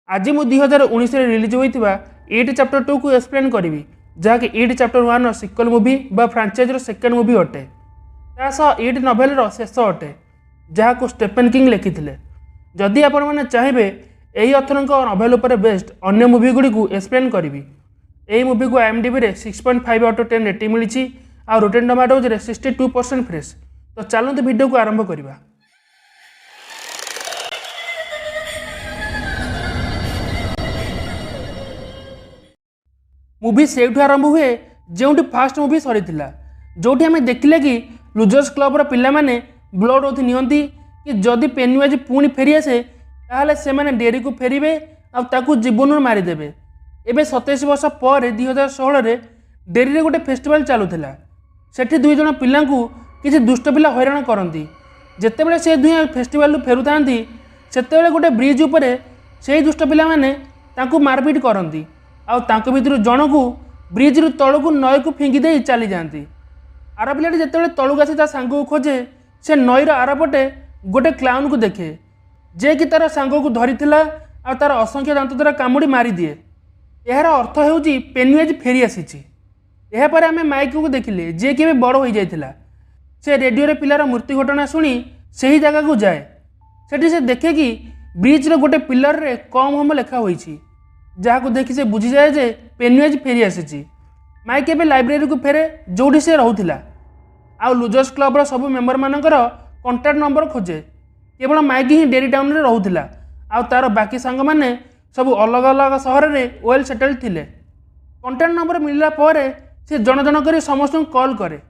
आज मु 2019 रिलीज होता इट चैप्टर 2 को एक्सप्लेन करी जहाँकि इट चैप्टर 1 सिक्वल मूवी बा फ्रांचाइज सेकेंड मूवी अटे तासह इट नोवेल शेष अटे जहाँ स्टेफेन किंग लिखिथिले। जदि आपण मैंने चाहिए यही अथर नोवेल उपर बेस्ड अन्य मूवी गुड़ी को एक्सप्लेन करी। यही मूवी को IMDb रे 6.5 आउट ऑफ 10 रेटिंग मिली और रोटेन टोमाटोज रे 62% फ्रेश। तो चलते वीडियो को आरंभ करवा। मूवी से आरंभ हुए जो फास्ट मूवी सरी जो आम देखिले कि लुजर्स क्लब पिला माने ब्लड ओथ नियंती कि जदि पेनीवाइज पुणी फेरी आसे ताहले से माने डेरी को फेरिबे आ ताकू जीवन मारिदेवे। एबे 27 वर्ष पर 2016 रे डेरी रे गोटे फेस्टिवल चलुला। सेठी दुई जन पिला किसी दुष्ट पिला हैरान करती। जेतेबेले से दुई फेस्टिवल फेरुतांती सेतेबेले गोटे ब्रिज उपरे से दुष्ट पिला माने ताकू मारपीट करती आउ तांको भितर जनकू ब्रिज रु तलू नई को फिंगी दे चली जाती। आर पिलाटी जिते तलूक आसी सांग को खोजे से नईर आरपटे गोटे क्लाउन को देखे जे कि तार सांग को धरी आ तार असंख्य दांत द्वारा कामुड़ी मारी दिए। यार अर्थ होउची पेनीवाइज फेरी आसी। यापर आम माइक को देखिले जे कि बड़ हो जाइथिला। से रेडियो पिलार मृत्यु घटना शुणी से ही जगह को जाए। सेठी से देखे कि ब्रिज रे गोटे पिलर रे कम होम लेखा होईची जहाँ को देखी से बुझी जाए जे पेनीवाइज फेरी आसी। माइक एबे लाइब्रेरी को फेरे जोठी से रहूथिला आउ लुजर्स क्लब सब मेंबर मानकर कॉन्टैक्ट नंबर खोजे। केवल माइक ही डेरी टाउन रे रहूथिला आउ तार बाकी सांग माने सब अलग अलग सहर रे वेल सेटल थिले। कॉन्टैक्ट नंबर मिलला पर से जन जन कर समस्त कॉल करे।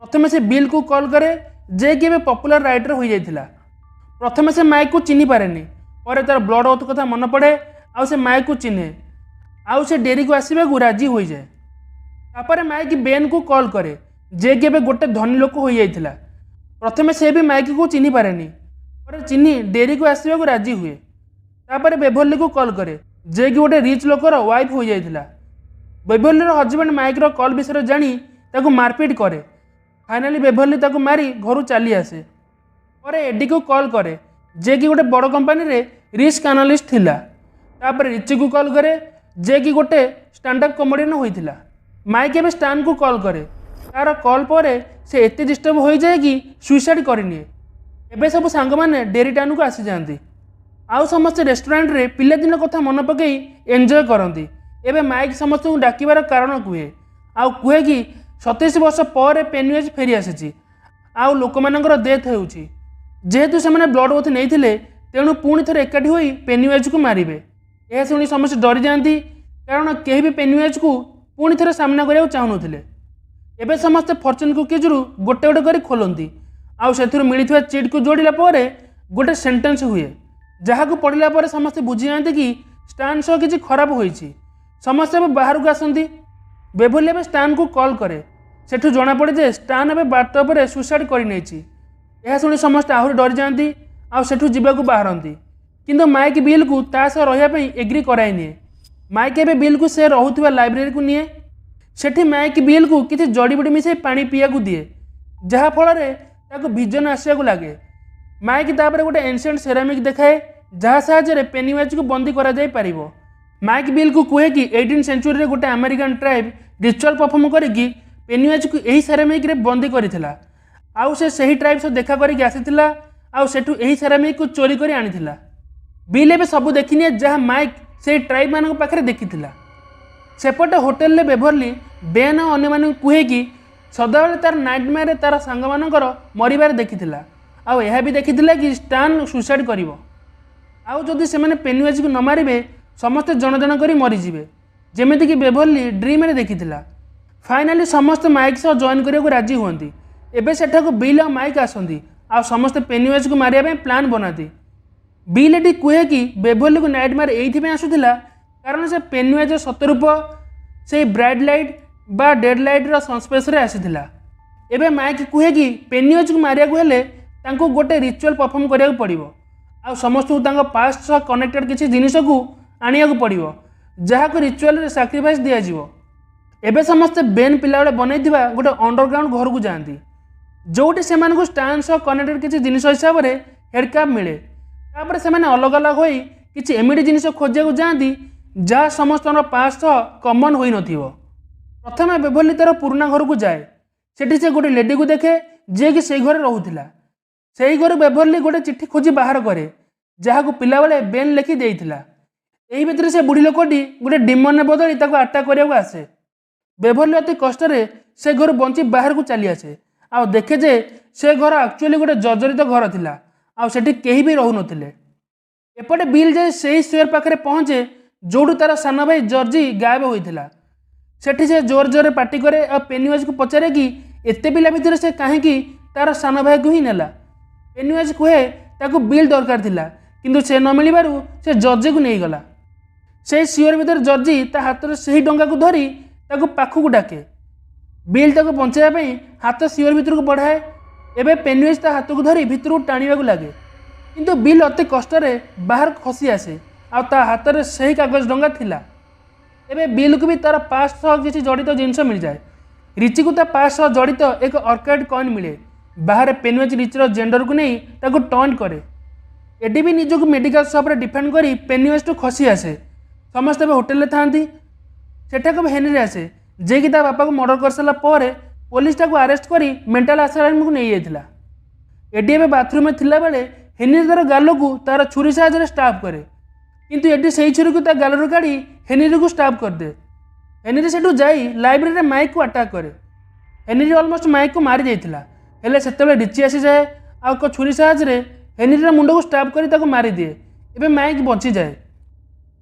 प्रथम से बिल को कॉल करे जे कि पॉपुलर राइटर हो जाइथिला। प्रथम से माइक को चिन्ह पारेनी पर तार ब्लड ओथ कथा मन पड़े आउ से माइक को चिन्हे आउ से डेरी को आसवा को राजी हो जाए। तापर माइक बेन को कॉल करे जे कि गोटे धनी लोक हो जाइथिला। प्रथम से भी माइक को चिन्ह पारेनी पर चिन्ह डेरी को आसवा को राजी हुए। तापर बेभरली को कॉल करे जे कि गोटे रिच लोकर वाइफ हो जाइथिला। बेभरली हजबैंड माइक रो कॉल विषय जानी ताको मारपीट करे। फाइनाली बेभरली ताको मारी घर चली आसे। पर एडी को कॉल करे जे कि गोटे बड़ कंपनी रे रिस्क एनालिस्ट थिला। तापर रिची को कॉल करे जे कि गोटे स्टैंडअप कॉमेडियन होइथिला। माइक एबे स्टान को कॉल करे। तार कॉल पर से एते डिस्टर्ब हो जाए कि सुइसाइड करनिए। एबे सब सांग माने डेरी टाउन को आसी जांती आउ समस्त रेस्टोरेंट रे पिलादिन कथा मन पकई एंजॉय करती। एबे माइक समस्त को डाकिबार कारण कुहे आउ कुहे कि 27 वर्ष पर पेनीवाइज फेरी आसी आउ लोक मानकर डेथ होउची। जेहेतु से माने ब्लड ओथ नहीं तेणु पुणी थे एकाठी होई पेनीवाइज को मारिबे। यह शुणी समस्त डरी जाती कारण केही भी पेनीवाइज को पुणी थे सामना करने चाहून। एबे समस्त फॉर्च्यून कुकीज रु गोटे गोटे कर खोलती आउ से मिलता चिट को जोड़ला गोटे सेंटेंस हुए जहाँ को पढ़ला पर समस्ते बुझी जाते कि स्टान सह किसी खराब होइछि। समस्ते बाहर को आसती। बेभरली एबे स्टान को कॉल करे सेठू जना पड़े जे स्टान एबे बाथटब सुसाइड कर नहीं। यह शुणी समस्त आहरी डरी जाती आउ सेठू जीवाकू बाहरती किंतु माइक बिल को ता सह रही एग्री कराई निए। माइक एबे बिल को से रहूथिबा लाइब्रेरी को निए। सेठी माइक बिल को किसी जड़ीबुटी मिसे पानी पीया को दिए जहाँ फल ताको विजन आसिया को लगे। माइक तापर गोटे एंशिएंट सेरामिक देखाए जहाँ साहाय्य पेनीवाइज को बंदी करा जाय परिबो। माइक बिल को कहे कि 18 सेंचुरी रे गोटे अमेरिकन ट्राइब रिचुअल परफॉर्म करिकी पेनीवाइज को यही सेरामिक रे बंदी करिथिला आउ से सही ट्राइब से देखा करिक आसीथिला आउ सेठू यही सेरामिक को चोरी करी आनिथिला। बिल एबे सब देखिनिए जहाँ माइक से ट्राइब मान पाखे देखिथिला। सेपटे होटेल रे बेभरली बेन और अन्य मान कहे कि सदाबले तार नाइटमेयर तार सांग मानकर मरिबार देखिथिला आउ यह भी देखिथिला कि स्टान सुसाइड करिवो आउ जदि से माने पेनीवाइज को न मारिबे समस्त जन जन करी मरीजिबे जेमिति कि बेभरली ड्रीम रे देखिथिला। फाइनाली समस्त माइक सह जॉइन करिया को राजी हुअंती। एबे सेठा को बिल और माइक आसंती आ समस्त पेनीवाइज को मारिया पे प्लान बनाती। बिल एटी कहे कि बेभरली को नाइटमेयर एइथि पे आसुथिला कारण से पेनीवाइज सतरूप से ब्राइट लाइट बा डेड लाइट रो संस्पर्श रे आसीथिला। एबे माइक कहे कि पेनीवाइज को मारिया को हेले तांको गोटे रिचुअल परफॉर्म करिया पड़िबो आ समस्त को तांको पास्ट सह कनेक्टेड किसी जिनिस को आनिया को पड़िबो जहाँ को रिचुअल रे सैक्रिफाइस दिया जिवो। एबे समस्त बेन पिला बेले बनैथिबा गोटे अंडरग्राउंड घर को जाती जोटी से मानकु स्टान सह कनेक्टेड किसी जिनिस हिसाब से हेडकैप मिले। तापर से माने अलग अलग होई किसी एमडी जिनिस खोजा जाती जहाँ समस्त पास्ट कमन हो नथिबो। प्रथम बेभरली तार पुराना घर को जाए, सेठी से गोटे लेडी को देखे जे कि से घर रोला। से घर बेभरली गोटे चिट्ठी खोजी बाहर करे जहाँ को पिला बेले बेन लिखि देइथिला। एही भितर से बुढ़ी लोकटी गोटे डिमन बदली ताको अटैक करने आसे। बेभरली अति कष्ट से घर बंची बाहर को चली आसे आ देखे जे से घर एक्चुअली गोटे जर्जरित घर थिला आ सेठी केही भी रहु नथिले। एपटे बिल जे से स्क्वायर पाखे पहुँचे जोड़ू तार सान भाई जर्जी गायब होइथिला। सेठी से जोर जोर पार्टी करे और पेनीवाइज को पचारे कि एते पिला भितर से कहीं तार सान भाई को ही नेला। पेनीवाइज कहे ताको बिल दरकार थिला किंतु से न मिलबारु से जर्जी को नहीं गला। से सियर भितर जर्जी ता हाथ में से डंगा को धरी ताको पाखु को डाके। बिल ताको बचाइबा हाथ सियर भितर को बढ़ाए। एबे पेनीवाइज ता हाथ को धरी भितर को टाणीबा को लागे किंतु बिल अति कष्ट बाहर खसी आसे आ ता हाथ में सही कागज डंगा थिला। एबे बिल को भी तार पास्ट सह किसी जड़ित जिनस मिल जाए। रिची को ता पास्ट सह जड़ित एक ऑर्किड कॉइन मिले। बाहर पेनीवाइज रिचर जेंडर को नहीं ताको टॉन्ट करे। एडी भी निजक मेडिकल शॉप रे डिफेंड करी पेनीवाइज टू खसी आसे। समस्त होटेल थांती सेठाक हेनरी आसे जे कि ता बापा को मर्डर कर सारा पर पुलिस ताको अरेस्ट करी मेंटल आसाराम को नहीं जाइथिला। एडी एबे बाथरूम में थिला बेले हेनरी तार गाल को तार छुरी साहाय्य स्टाफ करे किंतु एडी सही छुरी को ता गालरू काढ़ी हेनरी को स्टाफ कर दे। हेनरी सेठू जाई लाइब्रेरी माइक को अटैक करे। हेनरी ऑलमोस्ट माइक को मारी जाइथिला हेले सेतेबेले रिची आसी जाए आ को छुरी साहाय्य हेनरी मुंड को स्टाफ करी ताको मारी दिए। एबे माइक बची जाए।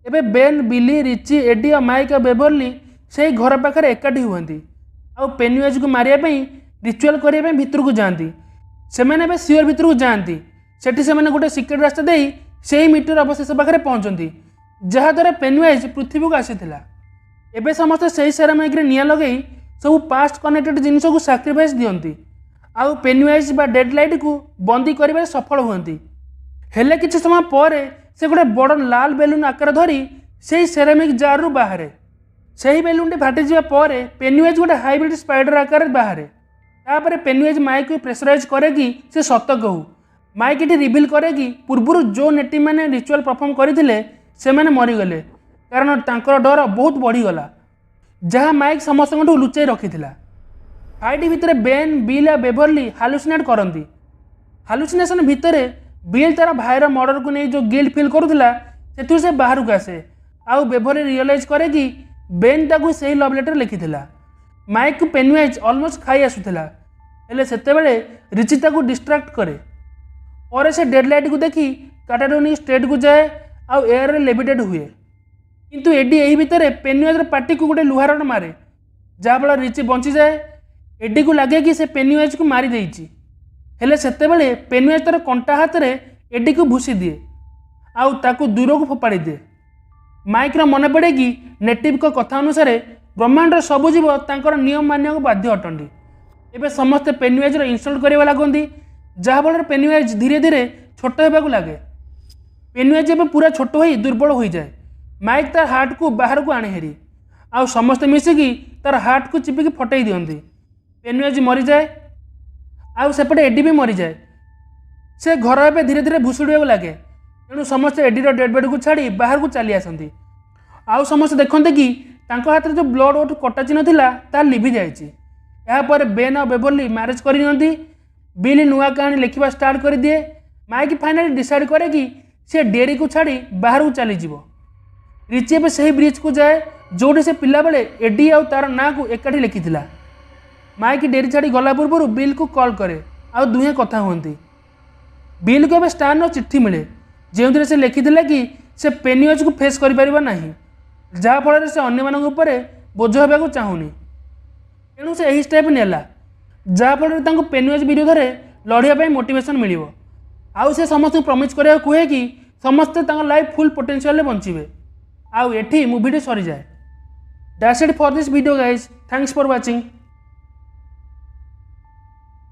एबे बेन बिली रिची एडी और माइक और बेभरली से घर पाखे एकाठी हुए आ पेनीवाइज को मारिया रिचुअल करने भितर को जाती। से सियर भितर को जाती सेठी से गोटे सिक्रेट रास्ता दे से मीटर अवशेष पाखे पहुँचती जहाद्वारा पेनीवाइज पृथ्वी को आसीथिला। एबे समस्त से सेरामिक रे निया लगे सब पास्ट कनेक्टेड जिनिस को सैक्रिफाइस दियंती आउ पेनीवाइज बा डेड लाइट को बंदी कर सफल हुअंती। हेले किछि समय पर से गोटे बड़ लाल बेलून आकार धरी से सेरामिक जार रु बाहर से बेलून फाटी जा पेनीवाइज गोटे हाइब्रिड स्पाइडर आकार बाहर। तापर पेनीवाइज माइक को प्रेसराइज करे कि से सत कहू। माइक ये रिविल करे कि पूर्व जो नेटिव मैंने रिचुअल परफॉर्म करते से मरीगले कारण तांकर डर बहुत बढ़ीगला जहाँ माइक समस्त लुचाई रखी। फाइट भितर बेन बिल आ बेभरली हालुसिनेट करती। हालुसिनेशन भितर बिल तार भाईर मर्डर को नहीं जो गिल्ट फिल करूला से बाहर को आसे आउ बेभरली रियलाइज करे कि बेन ताकू से लव लेटर लिखिथिला। माइक को पेनीवाइज ऑलमोस्ट खाई आसुथिला हेले सेतेबेले रिची ताकू डिस्ट्रैक्ट करे और से डेड लाइट को देखी काटाडोनी स्टेट को जाए आउ एयर रे लेविटेड हुए किंतु एडी यही भितर पेनीवाइज पार्टी को गोटे लुहा रड मारे जहाँफल रिची बंची जाए। एडी को लगे कि से पेनीवाइज को मारी देइची हेले सेतेबेले पेनीवाइज तार कंटा हाथ रे एडी को भूसी दिए आउ ताकू दूर को फोपाड़ी दिए। माइक रो मन पड़े कि नेटिव को कथा अनुसार ब्रह्मांड सबु जीव तांकर नियम मानिया को बाध्य अटंडी। एबे समस्त पेनीवाइज रो इंसल्ट करवा लागंदी जहाँफल पेनीवाइज धीरे धीरे छोट होगा लगे। पेनीवाइज एबे पूरा छोट हो दुर्बल हो जाए। माइक तार हार्ट को बाहर को आने हेरी आउ समस्त मिसिकी तार हार्ट को चिपिकी फटई दियंती। पेनीवाइज मरी जाए आउ सेपटे एडी भी मरी जाए। से घर एबे धीरे धीरे भुसुड़िया लगे तेणु समस्त एडीर डेड बॉडी को छाड़ी बाहर को चली आसती। आउ समस्त देखते कि तांको हाथ जो ब्लड ओठ कटा चिन्ह थिला ता लिभि जाइछि। यापर बेन और बेभरली मैरेज करनियंती। बिल नुआ कहानी लिखा स्टार्ट कर दिए। माइक फाइनाली डिसाइड करे कि से डेरी को छाड़ी बाहर को चली जीवो। रिची एबे सही ब्रिज को जाए जोटी से पिला बेले एडी आउ तार ना को एकाठी लिखिथिला। माइक डेरी छाड़ी गला पूर्व बिल को कॉल करे आउ दुहे कथा हुअंती। बिल को एबे स्टार चिट्ठी मिले जो से लिखिथिला कि से पेनीवाइज को फेस कर परिबा नाही जहाँफल से अन्य मानक ऊपर बोझ होगा चाहूनी तेणु से यही स्टेप नेला जहाँफल तांको पेनीवाइज विरोध में लड़ाई मोटिवेशन मिलिबो। आउ से समस्त प्रमिस करिया कहे कि समस्ते तांको लाइफ फुल पोटेंशियल बंचिबे आउ एठी मूवीटी सरी जाए। That's it for this video guys. Thanks for watching.